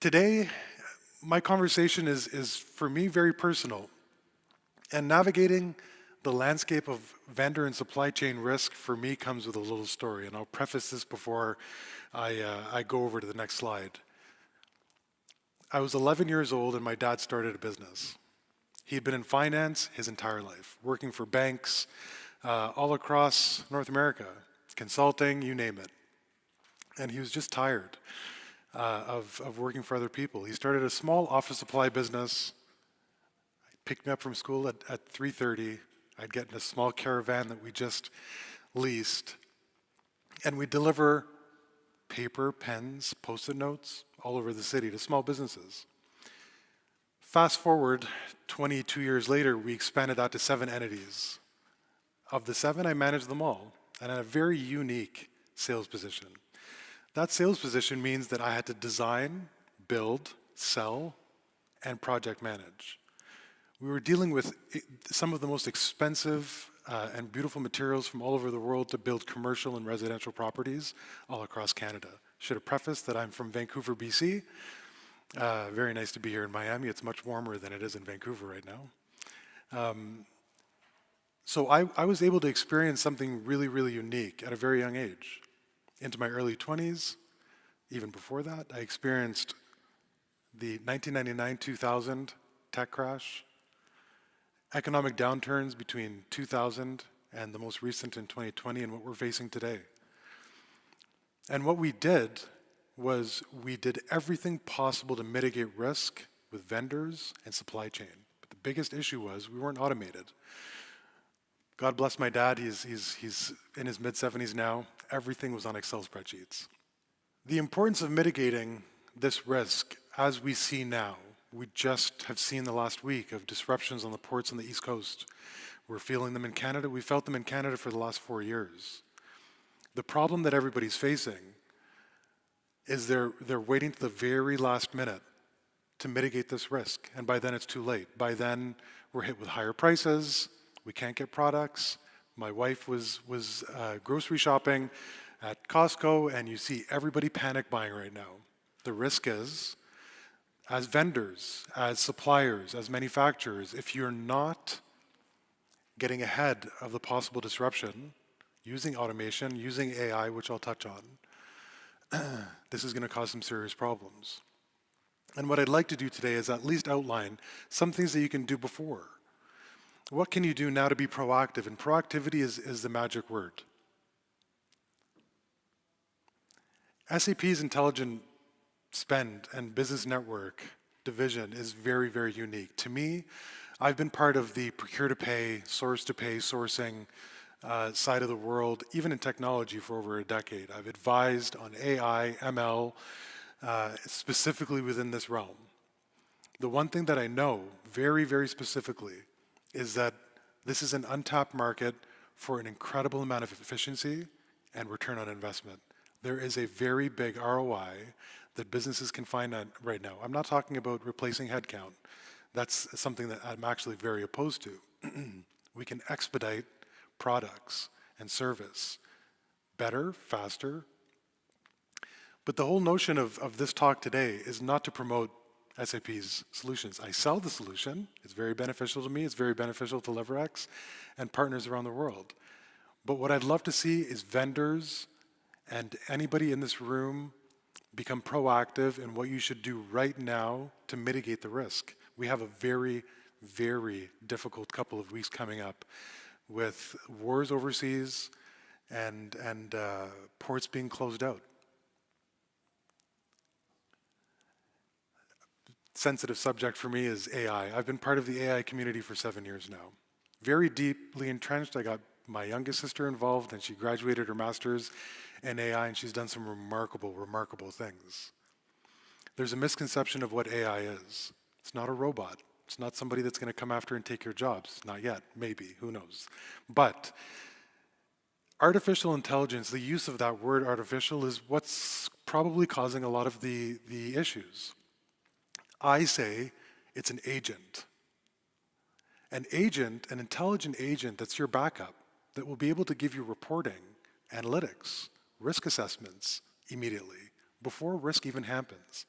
Today, my conversation is for me very personal, and navigating the landscape of vendor and supply chain risk for me comes with a little story, and I'll preface this before I go over to the next slide. I was 11 years old and my dad started a business. He had been in finance his entire life, working for banks all across North America, consulting, you name it. And he was just tired of working for other people. He started a small office supply business. He picked me up from school at 3:30. I'd get in a small caravan that we just leased, and we'd deliver paper, pens, Post-it notes all over the city to small businesses. Fast forward 22 years later, we expanded out to 7 entities. Of the 7, I managed them all, and in a very unique sales position. That sales position means that I had to design, build, sell, and project manage. We were dealing with some of the most expensive and beautiful materials from all over the world to build commercial and residential properties all across Canada. Should have prefaced that I'm from Vancouver, BC. Very nice to be here in Miami. It's much warmer than it is in Vancouver right now. So I was able to experience something really, really unique at a very young age. Into my early 20s, even before that, I experienced the 1999-2000 tech crash, economic downturns between 2000 and the most recent in 2020 and what we're facing today. And what we did was we did everything possible to mitigate risk with vendors and supply chain. But the biggest issue was we weren't automated. God bless my dad, he's in his mid-70s now. Everything was on Excel spreadsheets. The importance of mitigating this risk, as we see now, we just have seen the last week of disruptions on the ports on the East Coast. We're feeling them in Canada. We felt them in Canada for the last 4 years. The problem that everybody's facing is they're waiting to the very last minute to mitigate this risk, and by then it's too late. By then, we're hit with higher prices, we can't get products. My wife was grocery shopping at Costco, and you see everybody panic buying right now. The risk is, as vendors, as suppliers, as manufacturers, if you're not getting ahead of the possible disruption, using automation, using AI, which I'll touch on, this is going to cause some serious problems. And what I'd like to do today is at least outline some things that you can do before. What can you do now to be proactive? And proactivity is the magic word. SAP's Intelligent Spend and Business Network division is very, very unique. To me, I've been part of the procure-to-pay, source-to-pay sourcing side of the world, even in technology, for over a decade. I've advised on AI, ML, specifically within this realm. The one thing that I know very, very specifically is that this is an untapped market for an incredible amount of efficiency and return on investment. There is a very big ROI that businesses can find right now. I'm not talking about replacing headcount. That's something that I'm actually very opposed to. We can expedite products and service better, faster. But the whole notion of this talk today is not to promote SAP's solutions. I sell the solution. It's very beneficial to me. It's very beneficial to LeverX and partners around the world. But what I'd love to see is vendors and anybody in this room become proactive in what you should do right now to mitigate the risk. We have a very, very difficult couple of weeks coming up with wars overseas and ports being closed out. Sensitive subject for me is AI. I've been part of the AI community for 7 years now. Very deeply entrenched. I got my youngest sister involved, and she graduated her master's in AI, and she's done some remarkable, remarkable things. There's a misconception of what AI is. It's not a robot. It's not somebody that's going to come after and take your jobs. Not yet. Maybe. Who knows? But artificial intelligence, the use of that word artificial, is what's probably causing a lot of the issues. I say it's an agent. An agent, an intelligent agent that's your backup, that will be able to give you reporting, analytics, risk assessments immediately, before risk even happens.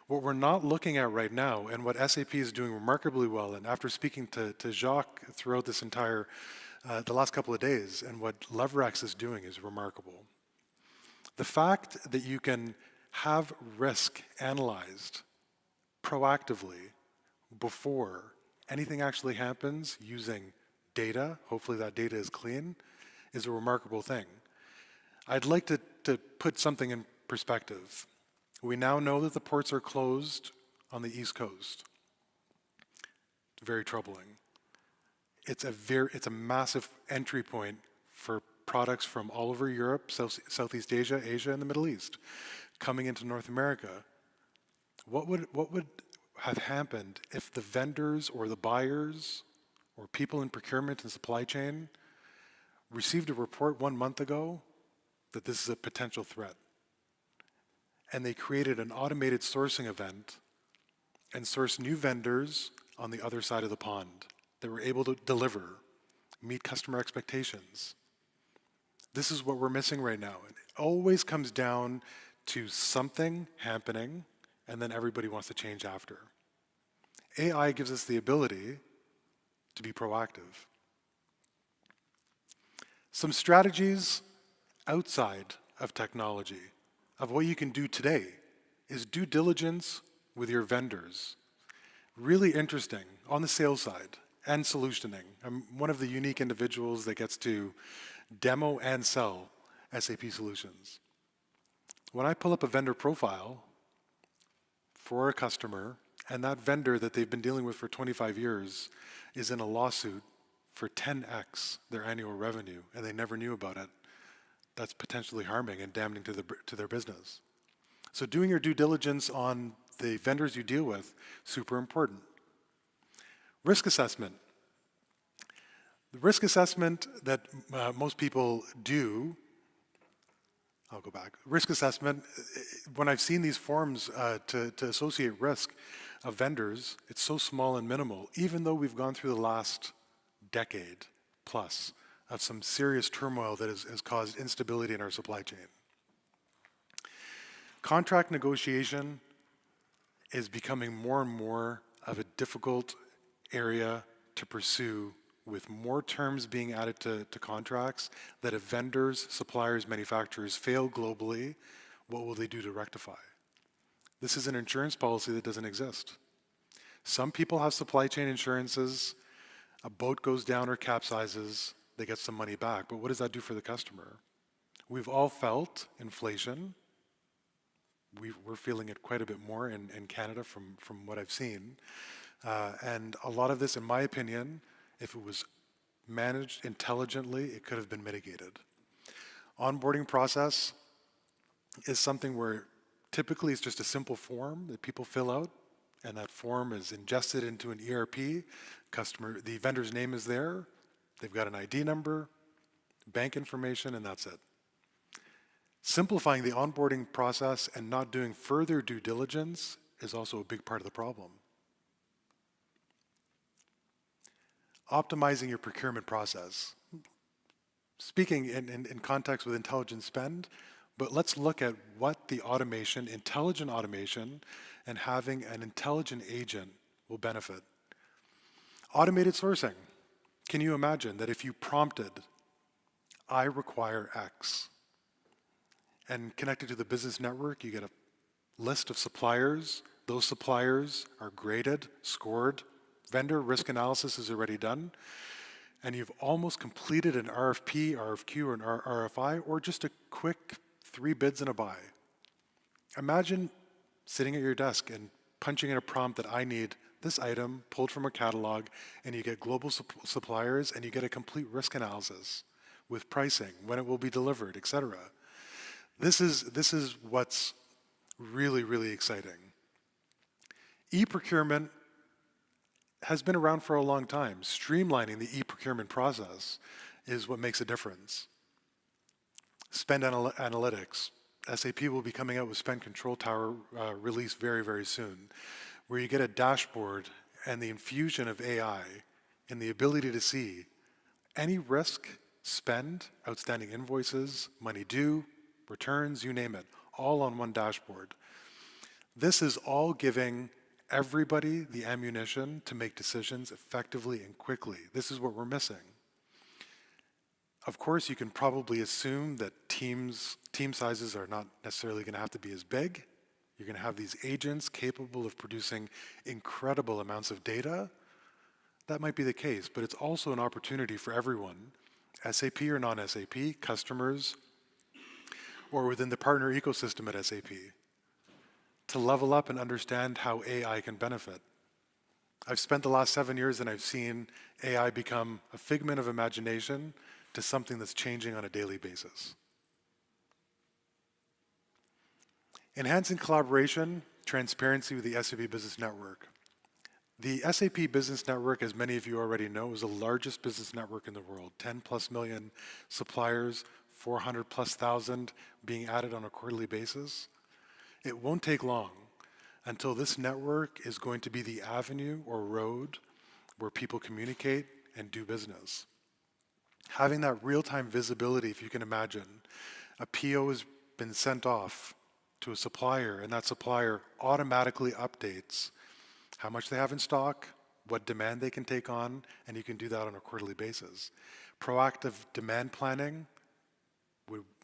What we're not looking at right now, and what SAP is doing remarkably well, and after speaking to Jacques throughout this entire, the last couple of days, and what LeverX is doing is remarkable. The fact that you can have risk analyzed proactively before anything actually happens using data, hopefully that data is clean, is a remarkable thing. I'd like to put something in perspective. We now know that the ports are closed on the East Coast. It's very troubling. It's a massive entry point for products from all over Europe, Southeast Asia, Asia, and the Middle East coming into North America. What would have happened if the vendors or the buyers or people in procurement and supply chain received a report 1 month ago that this is a potential threat? And they created an automated sourcing event and sourced new vendors on the other side of the pond that were able to deliver, meet customer expectations. This is what we're missing right now. It always comes down to something happening, and then everybody wants to change after. AI gives us the ability to be proactive. Some strategies outside of technology of what you can do today is due diligence with your vendors. Really interesting on the sales side and solutioning. I'm one of the unique individuals that gets to demo and sell SAP solutions. When I pull up a vendor profile for a customer, and that vendor that they've been dealing with for 25 years is in a lawsuit for 10x their annual revenue, and they never knew about it, that's potentially harming and damning to their business. So doing your due diligence on the vendors you deal with, super important. Risk assessment. The risk assessment that most people do, I'll go back. Risk assessment, when I've seen these forms to associate risk of vendors, it's so small and minimal, even though we've gone through the last decade plus of some serious turmoil that has caused instability in our supply chain. Contract negotiation is becoming more and more of a difficult area to pursue, with more terms being added to contracts that if vendors, suppliers, manufacturers fail globally, what will they do to rectify? This is an insurance policy that doesn't exist. Some people have supply chain insurances. A boat goes down or capsizes, they get some money back. But what does that do for the customer? We've all felt inflation. We're feeling it quite a bit more in Canada from what I've seen. And a lot of this, in my opinion, if it was managed intelligently, it could have been mitigated. Onboarding process is something where typically it's just a simple form that people fill out, and that form is ingested into an ERP. The vendor's name is there, they've got an ID number, bank information, and that's it. Simplifying the onboarding process and not doing further due diligence is also a big part of the problem. Optimizing your procurement process. Speaking in context with intelligent spend, but let's look at what the automation, intelligent automation, and having an intelligent agent will benefit. Automated sourcing. Can you imagine that if you prompted, I require X, and connected to the business network, you get a list of suppliers. Those suppliers are graded, scored. Vendor risk analysis is already done. And you've almost completed an RFP, RFQ, or an RFI, or just a quick 3 bids and a buy. Imagine sitting at your desk and punching in a prompt that I need this item pulled from a catalog, and you get global suppliers, and you get a complete risk analysis with pricing, when it will be delivered, etc. This is what's really, really exciting. E-procurement has been around for a long time. Streamlining the e-procurement process is what makes a difference. Spend analytics. SAP will be coming out with Spend Control Tower release very, very soon, where you get a dashboard and the infusion of AI and the ability to see any risk, spend, outstanding invoices, money due, returns, you name it, all on one dashboard. This is all giving everybody the ammunition to make decisions effectively and quickly. This is what we're missing. Of course, you can probably assume that team sizes are not necessarily going to have to be as big. You're going to have these agents capable of producing incredible amounts of data. That might be the case, but it's also an opportunity for everyone, SAP or non-SAP, customers, or within the partner ecosystem at SAP, to level up and understand how AI can benefit. I've spent the last 7 years and I've seen AI become a figment of imagination to something that's changing on a daily basis. Enhancing collaboration, transparency with the SAP Business Network. The SAP Business Network, as many of you already know, is the largest business network in the world. 10 plus million suppliers, 400 plus thousand being added on a quarterly basis. It won't take long until this network is going to be the avenue or road where people communicate and do business. Having that real-time visibility, if you can imagine, a PO has been sent off to a supplier, and that supplier automatically updates how much they have in stock, what demand they can take on, and you can do that on a quarterly basis. Proactive demand planning,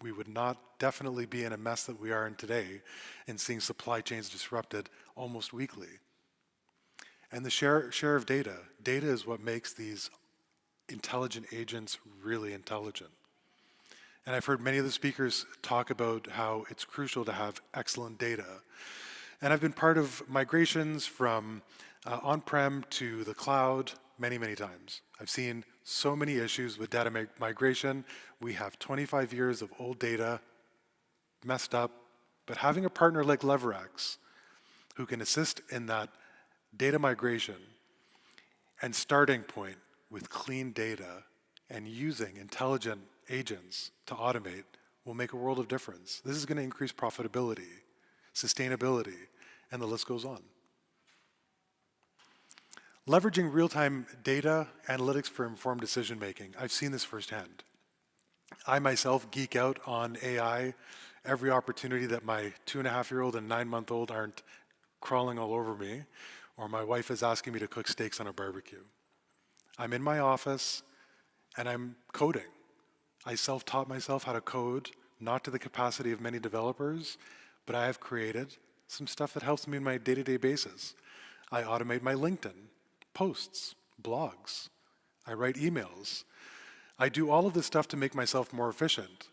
we would not definitely be in a mess that we are in today and seeing supply chains disrupted almost weekly. And the share of data. Data is what makes these intelligent agents really intelligent. And I've heard many of the speakers talk about how it's crucial to have excellent data. And I've been part of migrations from on-prem to the cloud many, many times. I've seen so many issues with data migration. We have 25 years of old data messed up, but having a partner like LeverX who can assist in that data migration and starting point with clean data and using intelligent agents to automate will make a world of difference. This is going to increase profitability, sustainability, and the list goes on. Leveraging real-time data analytics for informed decision-making. I've seen this firsthand. I myself geek out on AI every opportunity that my 2.5-year-old and 9-month-old aren't crawling all over me, or my wife is asking me to cook steaks on a barbecue. I'm in my office and I'm coding. I self-taught myself how to code, not to the capacity of many developers, but I have created some stuff that helps me in my day-to-day basis. I automate my LinkedIn posts, blogs. I write emails. I do all of this stuff to make myself more efficient.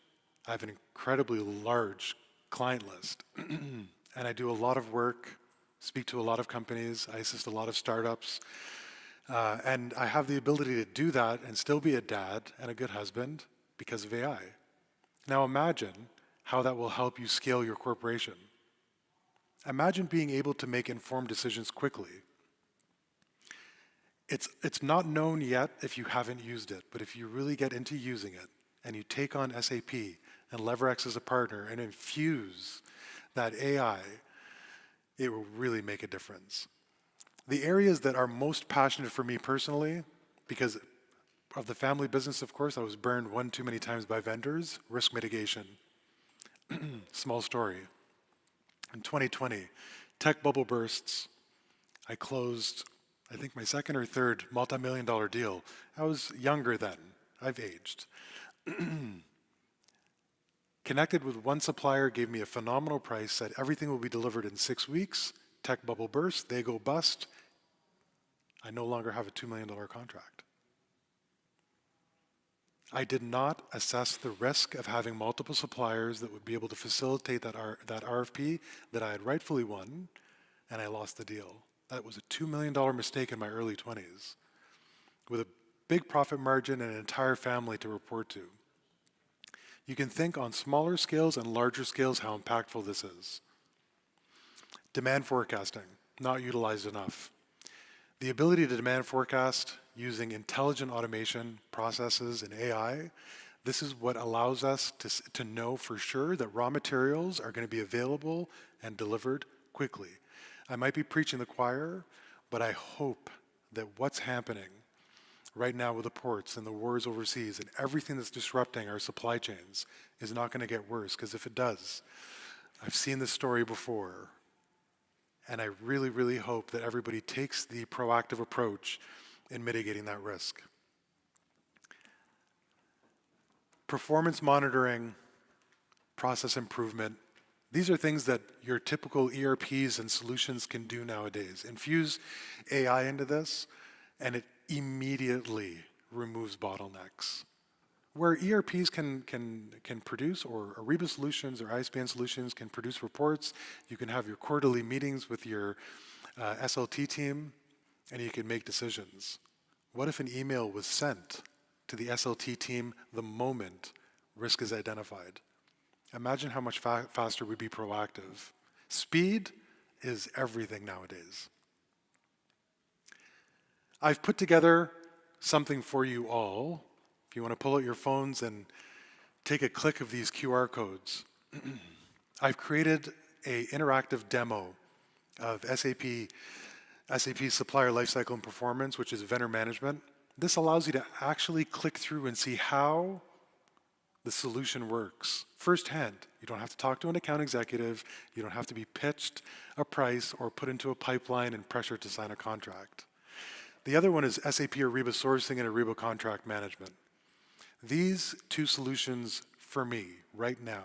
I have an incredibly large client list, and I do a lot of work, speak to a lot of companies, I assist a lot of startups, and I have the ability to do that and still be a dad and a good husband because of AI. Now imagine how that will help you scale your corporation. Imagine being able to make informed decisions quickly. It's not known yet if you haven't used it, but if you really get into using it and you take on SAP and LeverX as a partner and infuse that AI, it will really make a difference. The areas that are most passionate for me personally, because of the family business, of course, I was burned one too many times by vendors, risk mitigation. Small story. In 2020, tech bubble bursts. I closed, I think, my second or third multi-million-dollar deal. I was younger then. I've aged. Connected with one supplier, gave me a phenomenal price, said everything will be delivered in 6 weeks. Tech bubble burst, they go bust. I no longer have a $2 million contract. I did not assess the risk of having multiple suppliers that would be able to facilitate that RFP that I had rightfully won, and I lost the deal. That was a $2 million mistake in my early 20s, with a big profit margin and an entire family to report to. You can think on smaller scales and larger scales how impactful this is. Demand forecasting, not utilized enough. The ability to demand forecast using intelligent automation processes and AI, this is what allows us to know for sure that raw materials are going to be available and delivered quickly. I might be preaching the choir, but I hope that what's happening right now with the ports and the wars overseas and everything that's disrupting our supply chains is not going to get worse, because if it does, I've seen this story before. And I really, really hope that everybody takes the proactive approach in mitigating that risk. Performance monitoring, process improvement, these are things that your typical ERPs and solutions can do nowadays. Infuse AI into this, and it immediately removes bottlenecks. Where ERPs can produce, or Ariba solutions or ISPN solutions can produce reports, you can have your quarterly meetings with your SLT team, and you can make decisions. What if an email was sent to the SLT team the moment risk is identified? Imagine how much faster we'd be proactive. Speed is everything nowadays. I've put together something for you all. If you want to pull out your phones and take a click of these QR codes, I've created an interactive demo of SAP Supplier Lifecycle and Performance, which is vendor management. This allows you to actually click through and see how the solution works firsthand. You don't have to talk to an account executive. You don't have to be pitched a price or put into a pipeline and pressured to sign a contract. The other one is SAP Ariba Sourcing and Ariba Contract Management. These two solutions for me right now,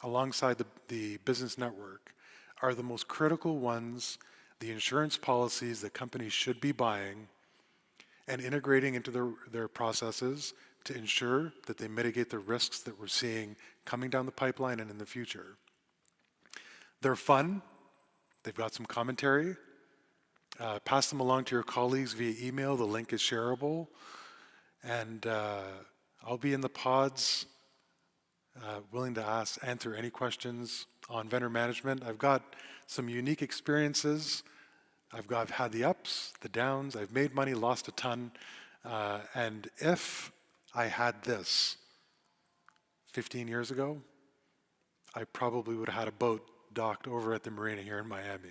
alongside the business network, are the most critical ones, the insurance policies that companies should be buying and integrating into their processes to ensure that they mitigate the risks that we're seeing coming down the pipeline and in the future. They're fun. They've got some commentary. Pass them along to your colleagues via email. The link is shareable. And I'll be in the pods, willing to answer any questions on vendor management. I've got some unique experiences. I've had the ups, the downs. I've made money, lost a ton. And if I had this 15 years ago, I probably would have had a boat docked over at the marina here in Miami.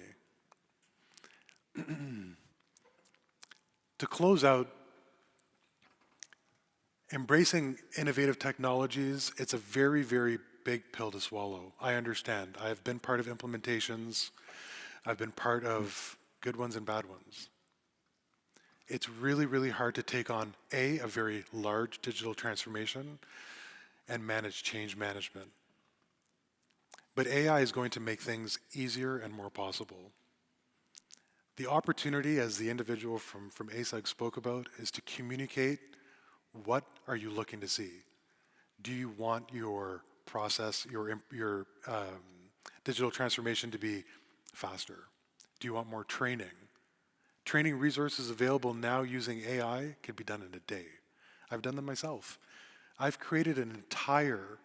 To close out, embracing innovative technologies, it's a very, very big pill to swallow. I understand. I have been part of implementations. I've been part of good ones and bad ones. It's really, really hard to take on a very large digital transformation and manage change management. But AI is going to make things easier and more possible. The opportunity, as the individual from ASAG spoke about, is to communicate what are you looking to see. Do you want your process, your digital transformation to be faster? Do you want more training? Training resources available now using AI can be done in a day. I've done them myself. I've created an entire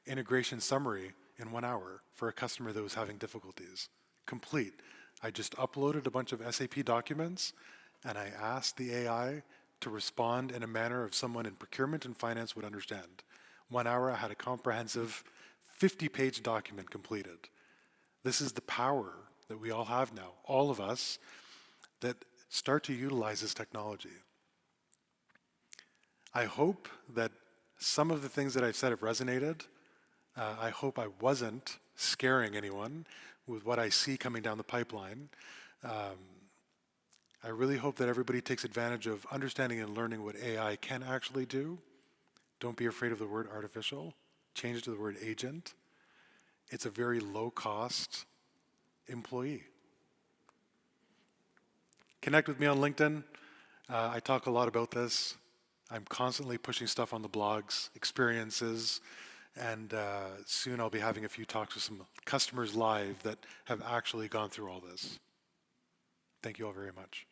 integration summary in 1 hour for a customer that was having difficulties. Complete. I just uploaded a bunch of SAP documents and I asked the AI to respond in a manner of someone in procurement and finance would understand. 1 hour, I had a comprehensive 50-page document completed. This is the power that we all have now, all of us, that start to utilize this technology. I hope that some of the things that I've said have resonated. I hope I wasn't scaring anyone with what I see coming down the pipeline. I really hope that everybody takes advantage of understanding and learning what AI can actually do. Don't be afraid of the word artificial. Change it to the word agent. It's a very low-cost employee. Connect with me on LinkedIn. I talk a lot about this. I'm constantly pushing stuff on the blogs, experiences, and soon I'll be having a few talks with some customers live that have actually gone through all this. Thank you all very much.